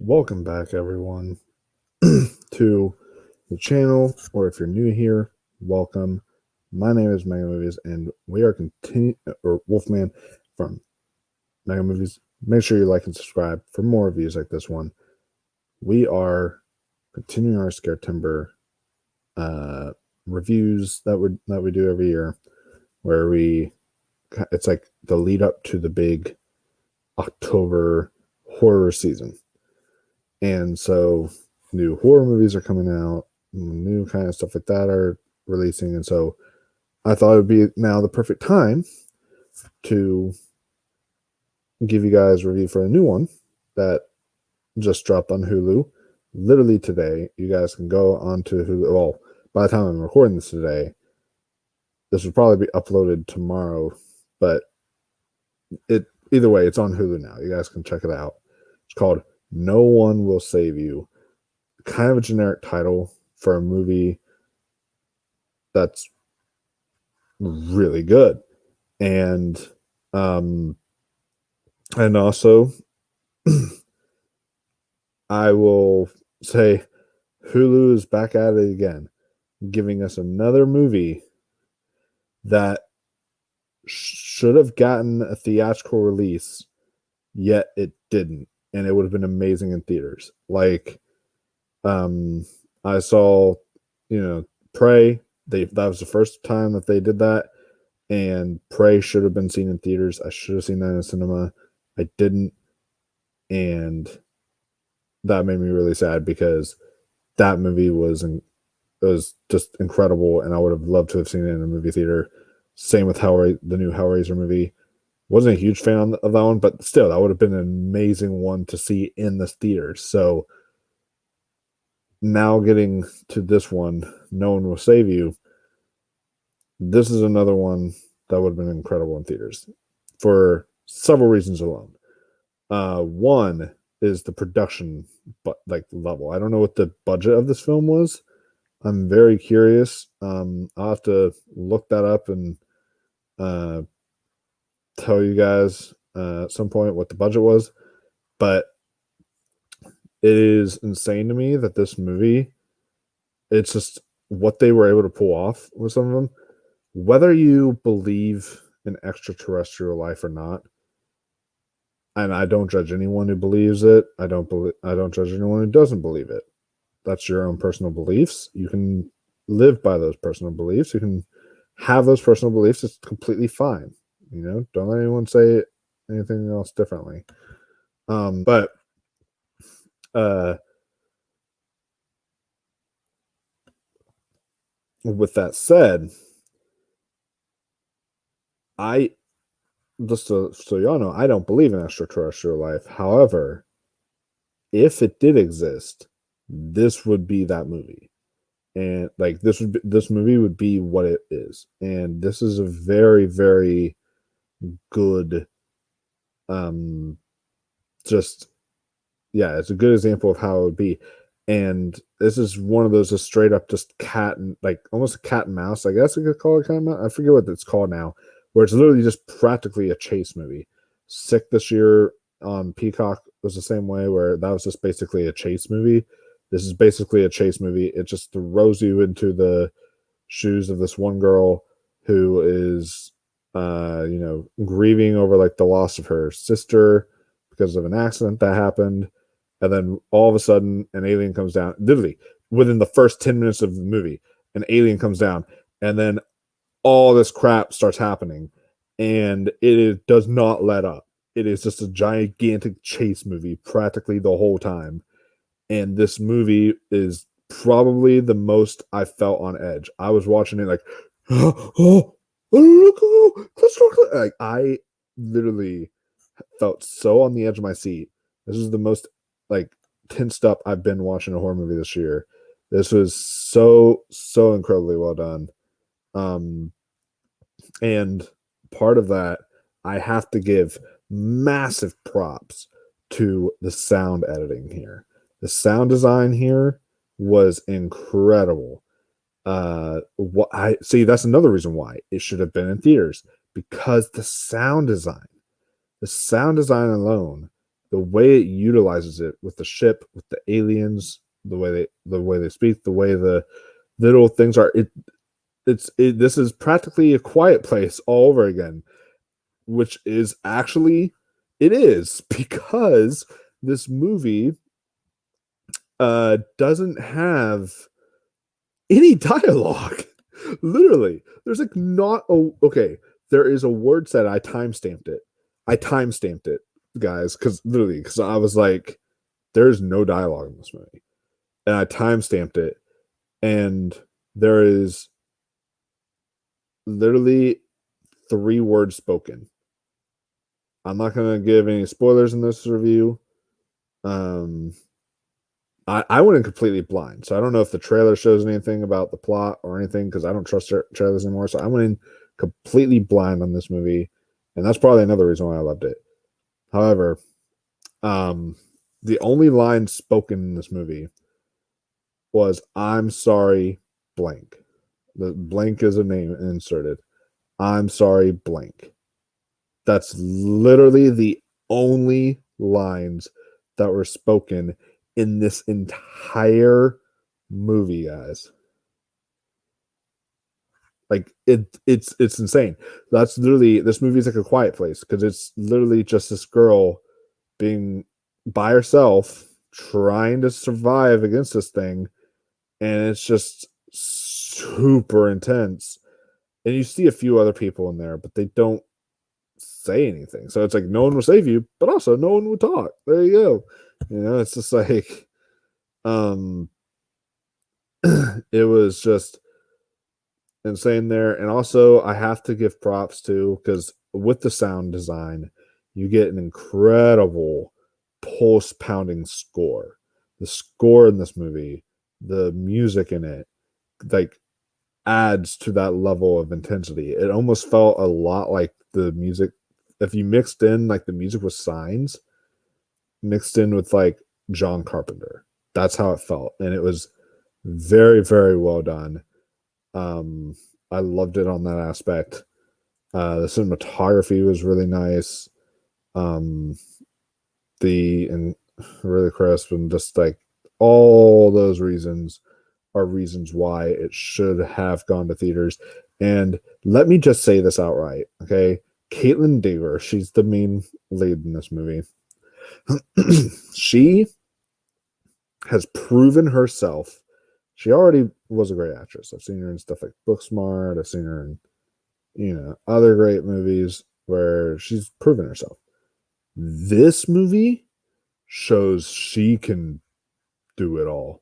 Welcome back, everyone, to the channel, or if you're new here, welcome. My name is Mega Movies, and we are Wolfman from Mega Movies. Make sure you like and subscribe for more reviews like this one. We are continuing our SCARETEMBER reviews that we do every year, where it's like the lead up to the big October horror season. And so new horror movies are coming out, new kind of stuff like that are releasing. And so I thought it would be now the perfect time to give you guys a review for a new one that just dropped on Hulu. Literally today, you guys can go onto Hulu. Well, by the time I'm recording this today, this will probably be uploaded tomorrow, but either way, it's on Hulu now. You guys can check it out. It's called No One Will Save You. Kind of a generic title for a movie that's really good. And also I will say Hulu is back at it again, giving us another movie that should have gotten a theatrical release, yet it didn't, and it would have been amazing in theaters. Like I saw, Prey. That was the first time that they did that, and Prey should have been seen in theaters. I should have seen that in a cinema. I didn't, and that made me really sad because that movie was just incredible, and I would have loved to have seen it in a movie theater. Same with the new Hellraiser movie. Wasn't a huge fan of that one, but still, that would have been an amazing one to see in the theaters. So now getting to this one, No One Will Save You. This is another one that would have been incredible in theaters for several reasons alone. One is the production, level. I don't know what the budget of this film was. I'm very curious. I'll have to look that up and tell you guys at some point what the budget was. But it is insane to me that this movie, it's just what they were able to pull off with some of them. Whether you believe in extraterrestrial life or not, and I don't judge anyone who believes it. I don't judge anyone who doesn't believe it. That's your own personal beliefs. You can live by those personal beliefs. You can have those personal beliefs. It's completely fine. Don't let anyone say anything else differently. But with that said, just so y'all know, I don't believe in extraterrestrial life. However, if it did exist, this would be that movie. And this movie would be what it is. And this is a very, very good it's a good example of how it would be. And this is one of those just straight up just almost a cat and mouse, I guess you could call it. Kind of, I forget what it's called now, where it's literally just practically a chase movie. Sick this year on Peacock was the same way, where that was just basically a chase movie. This is basically a chase movie. It just throws you into the shoes of this one girl who is grieving over the loss of her sister because of an accident that happened. And then all of a sudden an alien comes down. Literally within the first 10 minutes of the movie, an alien comes down, and then all this crap starts happening, and does not let up. It is just a gigantic chase movie practically the whole time. And this movie is probably the most I felt on edge. I was watching it I literally felt so on the edge of my seat. This is the most tensed up I've been watching a horror movie this year. This was so incredibly well done. And part of that, I have to give massive props to the sound editing here. The sound design here was incredible. That's another reason why it should have been in theaters, because the sound design alone, the way it utilizes it with the ship, with the aliens, the way they speak, the way the little things are. This is practically A Quiet Place all over again, which is actually it is because this movie doesn't have any dialogue. Literally, there's like not a okay. There is a word set. I timestamped it. I timestamped it, guys, because I was like, there's no dialogue in this movie, and I timestamped it, and there is literally 3 words spoken. I'm not going to give any spoilers in this review. Um, I went in completely blind, so I don't know if the trailer shows anything about the plot or anything because I don't trust trailers anymore. So I went in completely blind on this movie, and that's probably another reason why I loved it. However, the only line spoken in this movie was "I'm sorry, blank." The blank is a name inserted. I'm sorry, blank. That's literally the only lines that were spoken in this entire movie, guys. Like it's insane. That's literally this movie is like A Quiet Place because it's literally just this girl being by herself trying to survive against this thing, and it's just super intense. And you see a few other people in there, but they don't say anything. So it's like no one will save you, but also no one will talk. There you go. It's just like it was just insane there. And also I have to give props to because with the sound design, you get an incredible pulse pounding score. The score in this movie, the music in it, like adds to that level of intensity. It almost felt a lot like the music if you mixed in like the music with Signs mixed in with like John Carpenter. That's how it felt. And it was very, very well done. I loved it on that aspect. The cinematography was really nice. Um, and really crisp and just like all those reasons are reasons why it should have gone to theaters. And let me just say this outright, okay? Caitlin Dever, she's the main lead in this movie. She has proven herself. She already was a great actress. I've seen her in stuff like Booksmart. I've seen her in, other great movies where she's proven herself. This movie shows she can do it all.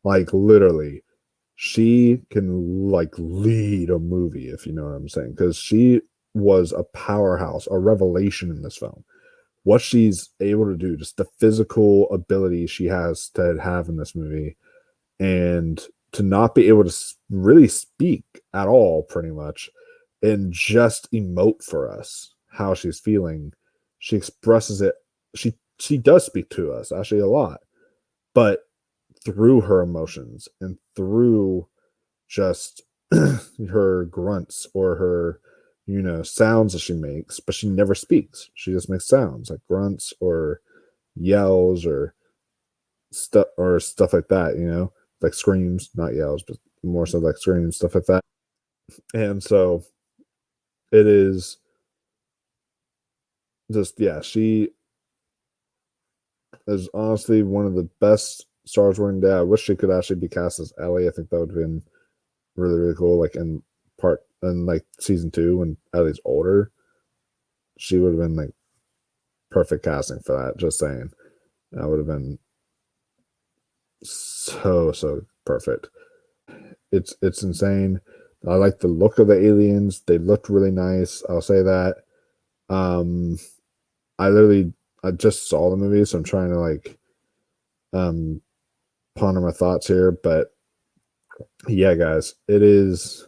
Like literally, she can like lead a movie, if you know what I'm saying, because she was a powerhouse, a revelation in this film. What she's able to do, just the physical ability she has to have in this movie, and to not be able to really speak at all, pretty much, and just emote for us how she's feeling. She expresses it. She does speak to us actually a lot, but through her emotions and through just her grunts or her sounds that she makes, but she never speaks. She just makes sounds like grunts or yells or stuff like that, like screams, not yells, but more so like screams, stuff like that. And so it is just, yeah, she is honestly one of the best stars working day. I wish she could actually be cast as Ellie. I think that would have been really, really cool. Like in like season 2 when Ellie's older, she would have been like perfect casting for that. Just saying, that would have been so perfect. It's insane. I like the look of the aliens. They looked really nice. I'll say that. Um, I just saw the movie, so I'm trying to like ponder my thoughts here. But yeah, guys, it's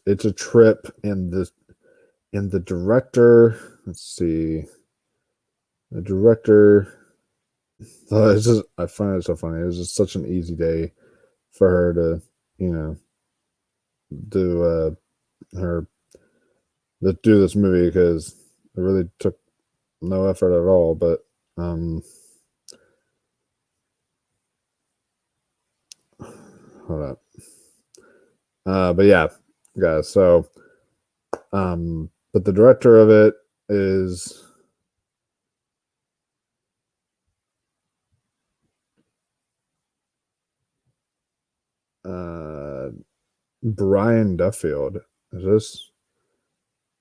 a trip, and the director. Let's see, the director. It's just I find it so funny. It was just such an easy day for her to, do her to do this movie because it really took no effort at all. But hold up. But yeah, guys. So but the director of it is Brian Duffield. Is this?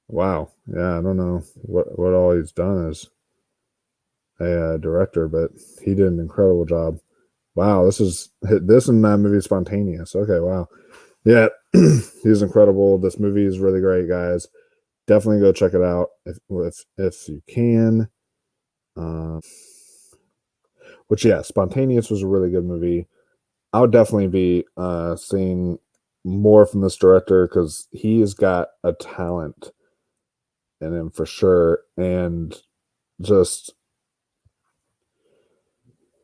Wow. Yeah, I don't know what all he's done as a director, but he did an incredible job. Wow, this and that movie is spontaneous. Okay, wow. Yeah, he's incredible. This movie is really great, guys. Definitely go check it out if you can. Which yeah, Spontaneous was a really good movie. I would definitely be seeing more from this director because he's got a talent in him for sure, and just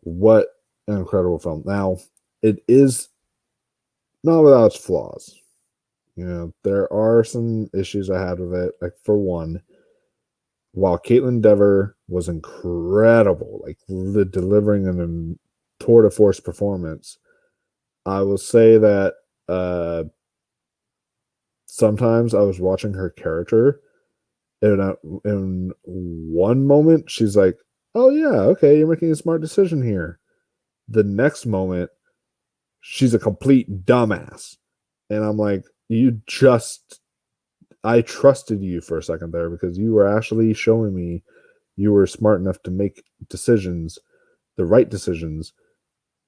what an incredible film. Now, it is not without its flaws. You know, there are some issues I had with it. Like for one, while Caitlin Dever was incredible, like delivering an tour de force performance, I will say that sometimes I was watching her character, and in one moment she's like, "Oh yeah, okay, you're making a smart decision here." The next moment, she's a complete dumbass, and I'm like, "You just I trusted you for a second there because you were actually showing me you were smart enough to make decisions, the right decisions,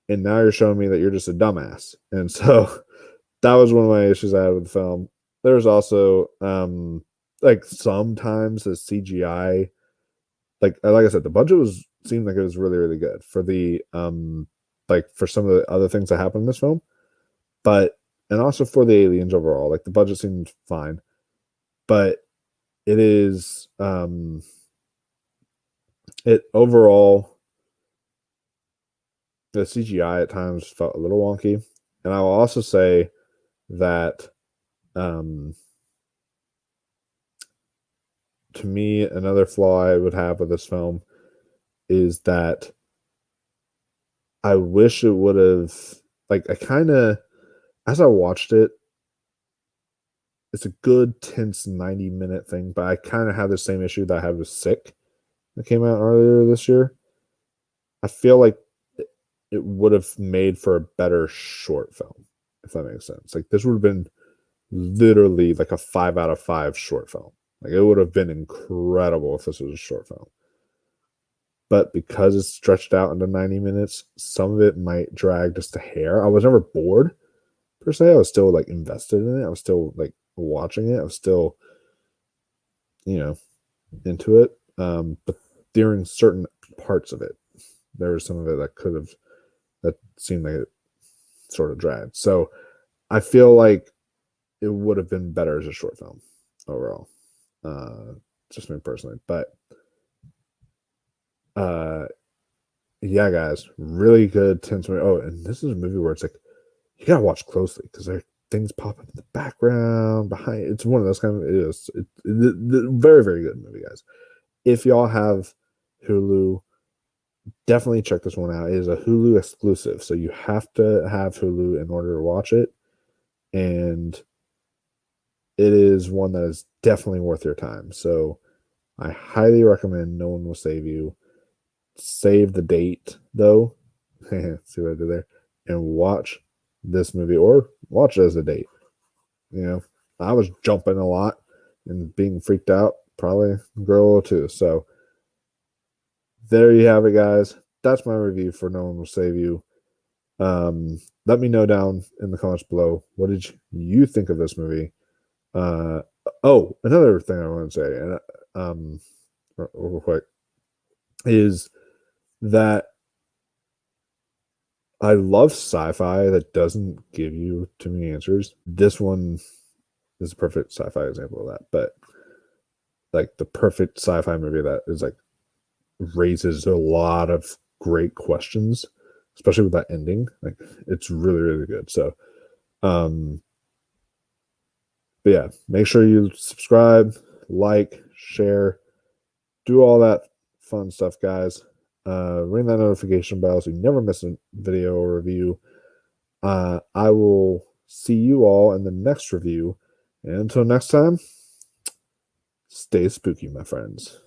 and now you're showing me that you're just a dumbass." And so that was one of my issues I had with the film. There's also like sometimes the CGI, like I said, the budget was seemed like it was really really good for the like for some of the other things that happened in this film, but and also for the aliens overall, like the budget seemed fine, but it is it overall the CGI at times felt a little wonky, and I will also say that um to me another flaw I would have with this film is that I wish it would have like I kind of as I watched it, it's a good tense 90-minute thing, but I kind of had the same issue that I had with Sick that came out earlier this year. I feel like it would have made for a better short film, if that makes sense. Like this would have been literally like a 5 out of 5 short film. Like it would have been incredible if this was a short film. But because it's stretched out into 90 minutes, some of it might drag just a hair. I was never bored per se. I was still like invested in it. I was still like watching it. I was still, you know, into it. But during certain parts of it, there was some of it that seemed like it sort of dragged. So I feel like it would have been better as a short film overall. Just me personally. But uh yeah, guys, really good tense movie. Oh, and this is a movie where it's like you gotta watch closely because there things pop up in the background behind. It's one of those kind of it is very very good movie, guys. If y'all have Hulu, definitely check this one out. It is a Hulu exclusive, so you have to have Hulu in order to watch it, and it is one that is definitely worth your time. So I highly recommend No One Will Save You. Save the date though. See what I did there? And watch this movie or watch it as a date. You know, I was jumping a lot and being freaked out. Probably girl will too. So there you have it, guys. That's my review for No One Will Save You. Let me know down in the comments below. What did you think of this movie? Oh, another thing I want to say, and real quick, is that I love sci-fi that doesn't give you too many answers. This one is a perfect sci-fi example of that. But like the perfect sci-fi movie that is like raises a lot of great questions, especially with that ending. Like it's really, really good. So but yeah, make sure you subscribe, like, share, do all that fun stuff, guys. Ring that notification bell so you never miss a video or review. I will see you all in the next review. And until next time, stay spooky, my friends.